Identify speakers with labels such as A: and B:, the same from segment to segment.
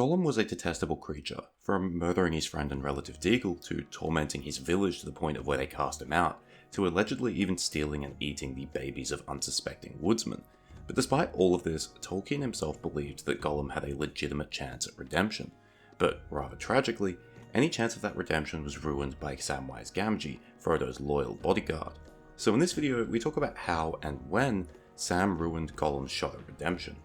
A: Gollum was a detestable creature, from murdering his friend and relative Deagle to tormenting his village to the point of where they cast him out, to allegedly even stealing and eating the babies of unsuspecting woodsmen. But despite all of this, Tolkien himself believed that Gollum had a legitimate chance at redemption. But rather tragically, any chance of that redemption was ruined by Samwise Gamgee, Frodo's loyal bodyguard. So in this video, we talk about how and when Sam ruined Gollum's shot at redemption.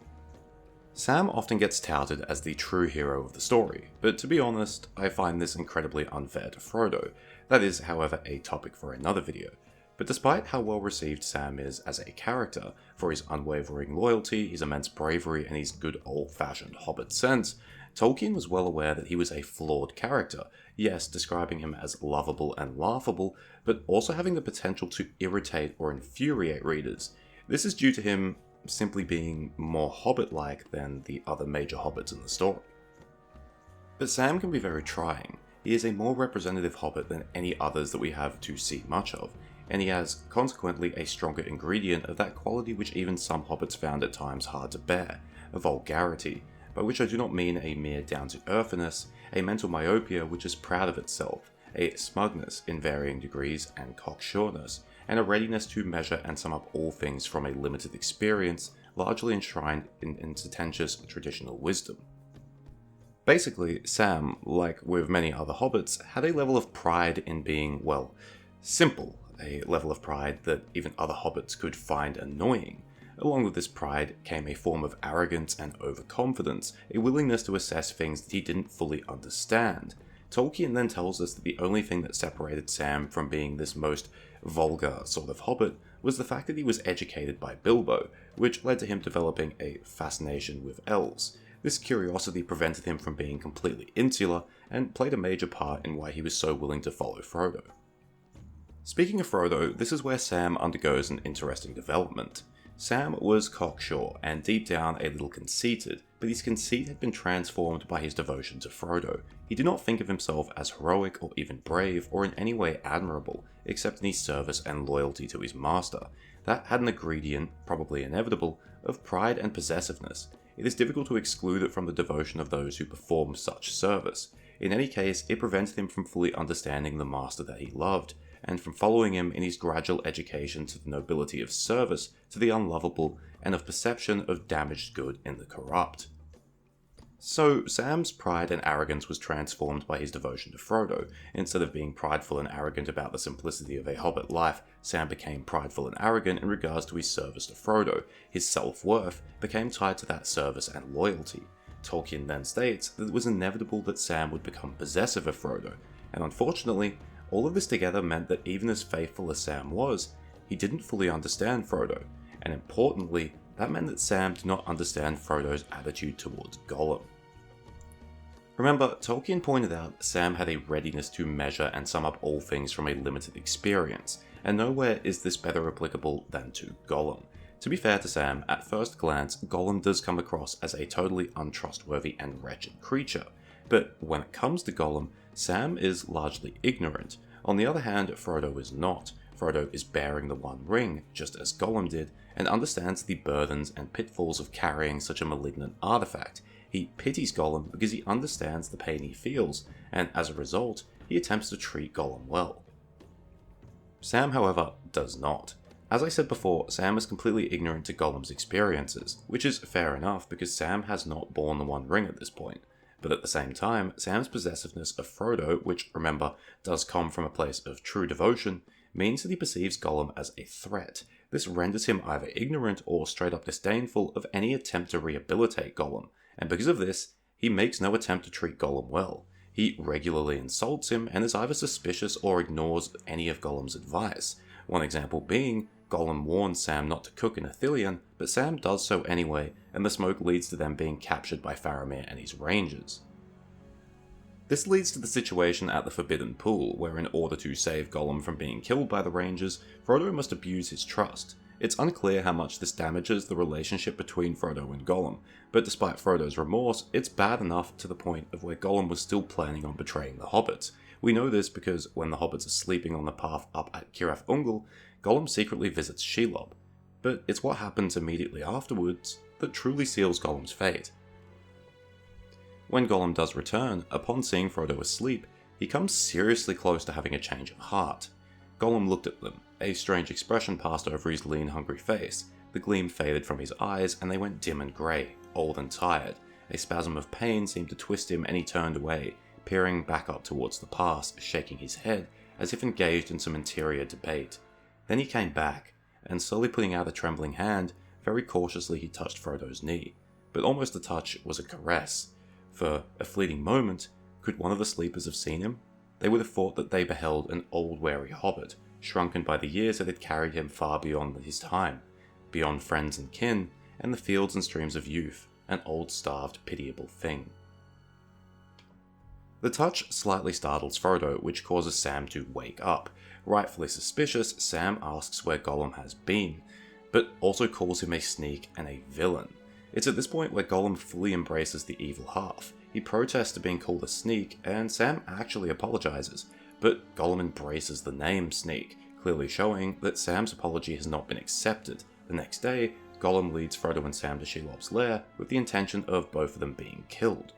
A: Sam often gets touted as the true hero of the story, but to be honest, I find this incredibly unfair to Frodo. That is, however, a topic for another video. But despite how well received Sam is as a character, for his unwavering loyalty, his immense bravery, and his good old-fashioned hobbit sense, Tolkien was well aware that he was a flawed character, yes, describing him as lovable and laughable, but also having the potential to irritate or infuriate readers. This is due to him simply being more hobbit-like than the other major hobbits in the story. But Sam can be very trying. He is a more representative hobbit than any others that we have to see much of, and he has, consequently, a stronger ingredient of that quality which even some hobbits found at times hard to bear, a vulgarity, by which I do not mean a mere down-to-earthiness, a mental myopia which is proud of itself, a smugness in varying degrees and cocksureness, and a readiness to measure and sum up all things from a limited experience, largely enshrined in sententious traditional wisdom. Basically, Sam, like with many other hobbits, had a level of pride in being, well, simple, a level of pride that even other hobbits could find annoying. Along with this pride came a form of arrogance and overconfidence, a willingness to assess things that he didn't fully understand. Tolkien then tells us that the only thing that separated Sam from being this most vulgar sort of hobbit was the fact that he was educated by Bilbo, which led to him developing a fascination with elves. This curiosity prevented him from being completely insular, and played a major part in why he was so willing to follow Frodo. Speaking of Frodo, this is where Sam undergoes an interesting development. Sam was cocksure and deep down a little conceited, but his conceit had been transformed by his devotion to Frodo. He did not think of himself as heroic or even brave or in any way admirable, except in his service and loyalty to his master. That had an ingredient, probably inevitable, of pride and possessiveness. It is difficult to exclude it from the devotion of those who perform such service. In any case, it prevented him from fully understanding the master that he loved, and from following him in his gradual education to the nobility of service, to the unlovable, and of perception of damaged good in the corrupt. So, Sam's pride and arrogance was transformed by his devotion to Frodo. Instead of being prideful and arrogant about the simplicity of a hobbit life, Sam became prideful and arrogant in regards to his service to Frodo. His self-worth became tied to that service and loyalty. Tolkien then states that it was inevitable that Sam would become possessive of Frodo, and unfortunately, all of this together meant that even as faithful as Sam was, he didn't fully understand Frodo, and importantly, that meant that Sam did not understand Frodo's attitude towards Gollum. Remember, Tolkien pointed out Sam had a readiness to measure and sum up all things from a limited experience, and nowhere is this better applicable than to Gollum. To be fair to Sam, at first glance, Gollum does come across as a totally untrustworthy and wretched creature, but when it comes to Gollum, Sam is largely ignorant. On the other hand, Frodo is not. Frodo is bearing the One Ring, just as Gollum did, and understands the burdens and pitfalls of carrying such a malignant artifact. He pities Gollum because he understands the pain he feels, and as a result, he attempts to treat Gollum well. Sam, however, does not. As I said before, Sam is completely ignorant to Gollum's experiences, which is fair enough because Sam has not borne the One Ring at this point. But at the same time, Sam's possessiveness of Frodo, which, remember, does come from a place of true devotion, means that he perceives Gollum as a threat. This renders him either ignorant or straight up disdainful of any attempt to rehabilitate Gollum, and because of this, he makes no attempt to treat Gollum well. He regularly insults him and is either suspicious or ignores any of Gollum's advice. One example being, Gollum warns Sam not to cook in Ithilien, but Sam does so anyway, and the smoke leads to them being captured by Faramir and his rangers. This leads to the situation at the Forbidden Pool, where in order to save Gollum from being killed by the rangers, Frodo must abuse his trust. It's unclear how much this damages the relationship between Frodo and Gollum, but despite Frodo's remorse, it's bad enough to the point of where Gollum was still planning on betraying the hobbits. We know this because when the hobbits are sleeping on the path up at Cirith Ungol, Gollum secretly visits Shelob, but it's what happens immediately afterwards that truly seals Gollum's fate. When Gollum does return, upon seeing Frodo asleep, he comes seriously close to having a change of heart. Gollum looked at them, a strange expression passed over his lean, hungry face, the gleam faded from his eyes and they went dim and grey, old and tired. A spasm of pain seemed to twist him and he turned away, peering back up towards the pass, shaking his head, as if engaged in some interior debate. Then he came back, and slowly putting out a trembling hand, very cautiously he touched Frodo's knee. But almost the touch was a caress. For a fleeting moment, could one of the sleepers have seen him? They would have thought that they beheld an old weary hobbit, shrunken by the years that had carried him far beyond his time, beyond friends and kin, and the fields and streams of youth, an old starved pitiable thing. The touch slightly startles Frodo, which causes Sam to wake up. Rightfully suspicious, Sam asks where Gollum has been, but also calls him a sneak and a villain. It's at this point where Gollum fully embraces the evil half. He protests to being called a sneak, and Sam actually apologizes, but Gollum embraces the name Sneak, clearly showing that Sam's apology has not been accepted. The next day, Gollum leads Frodo and Sam to Shelob's lair with the intention of both of them being killed.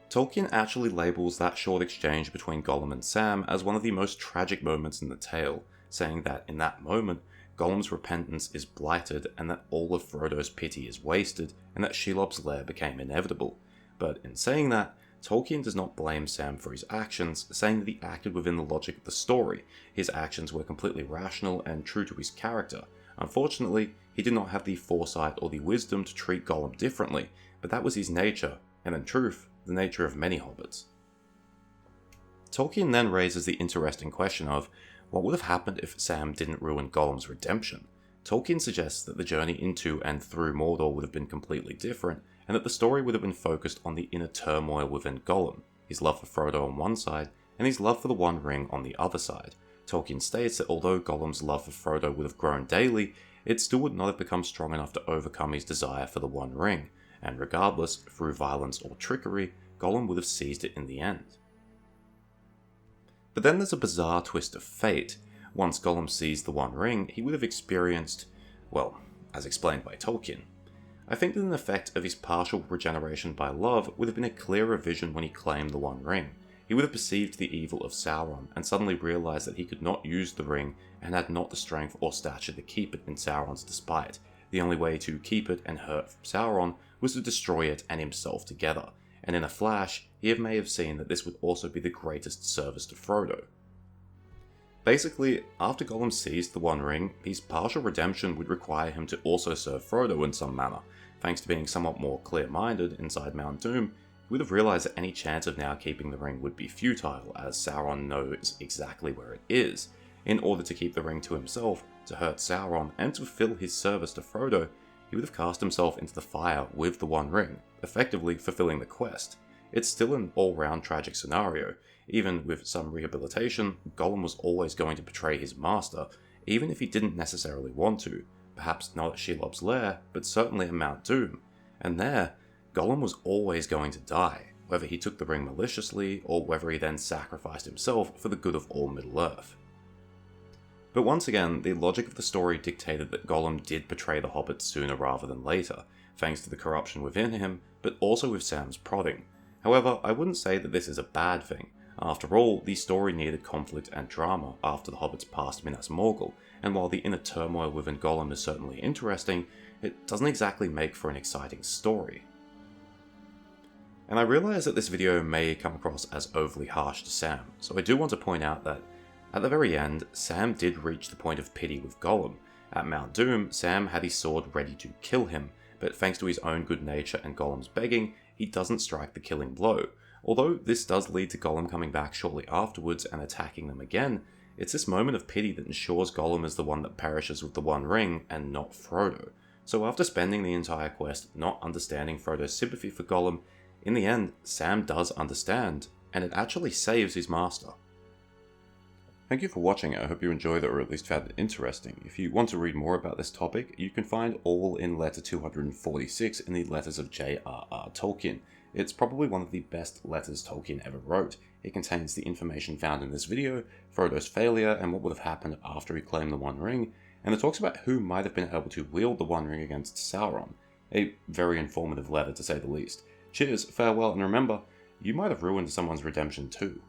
A: Tolkien actually labels that short exchange between Gollum and Sam as one of the most tragic moments in the tale, saying that in that moment, Gollum's repentance is blighted and that all of Frodo's pity is wasted and that Shelob's lair became inevitable. But in saying that, Tolkien does not blame Sam for his actions, saying that he acted within the logic of the story. His actions were completely rational and true to his character. Unfortunately, he did not have the foresight or the wisdom to treat Gollum differently, but that was his nature, and in truth, the nature of many hobbits. Tolkien then raises the interesting question of, what would have happened if Sam didn't ruin Gollum's redemption? Tolkien suggests that the journey into and through Mordor would have been completely different, and that the story would have been focused on the inner turmoil within Gollum, his love for Frodo on one side, and his love for the One Ring on the other side. Tolkien states that although Gollum's love for Frodo would have grown daily, it still would not have become strong enough to overcome his desire for the One Ring, and regardless, through violence or trickery, Gollum would have seized it in the end. But then there's a bizarre twist of fate. Once Gollum seized the One Ring, he would have experienced, well, as explained by Tolkien. I think that an effect of his partial regeneration by love would have been a clearer vision when he claimed the One Ring. He would have perceived the evil of Sauron and suddenly realised that he could not use the ring and had not the strength or stature to keep it in Sauron's despite. The only way to keep it and hurt Sauron was to destroy it and himself together, and in a flash, he may have seen that this would also be the greatest service to Frodo. Basically, after Gollum seized the One Ring, his partial redemption would require him to also serve Frodo in some manner. Thanks to being somewhat more clear-minded inside Mount Doom, he would have realised that any chance of now keeping the ring would be futile, as Sauron knows exactly where it is. In order to keep the ring to himself, to hurt Sauron, and to fulfill his service to Frodo, he would have cast himself into the fire with the One Ring, effectively fulfilling the quest. It's still an all-round tragic scenario. Even with some rehabilitation, Gollum was always going to betray his master, even if he didn't necessarily want to. Perhaps not at Shelob's lair, but certainly at Mount Doom. And there, Gollum was always going to die, whether he took the ring maliciously, or whether he then sacrificed himself for the good of all Middle-earth. But once again, the logic of the story dictated that Gollum did betray the hobbits sooner rather than later, thanks to the corruption within him, but also with Sam's prodding. However, I wouldn't say that this is a bad thing. After all, the story needed conflict and drama after the hobbits passed Minas Morgul, and while the inner turmoil within Gollum is certainly interesting, it doesn't exactly make for an exciting story. And I realise that this video may come across as overly harsh to Sam, so I do want to point out that at the very end, Sam did reach the point of pity with Gollum. At Mount Doom, Sam had his sword ready to kill him, but thanks to his own good nature and Gollum's begging, he doesn't strike the killing blow. Although this does lead to Gollum coming back shortly afterwards and attacking them again, it's this moment of pity that ensures Gollum is the one that perishes with the One Ring and not Frodo. So after spending the entire quest not understanding Frodo's sympathy for Gollum, in the end, Sam does understand, and it actually saves his master. Thank you for watching. I hope you enjoyed it or at least found it interesting. If you want to read more about this topic, you can find all in letter 246 in the Letters of J.R.R. Tolkien. It's probably one of the best letters Tolkien ever wrote. It contains the information found in this video, Frodo's failure and what would have happened after he claimed the One Ring, and it talks about who might have been able to wield the One Ring against Sauron. A very informative letter to say the least. Cheers, farewell, and remember, you might have ruined someone's redemption too.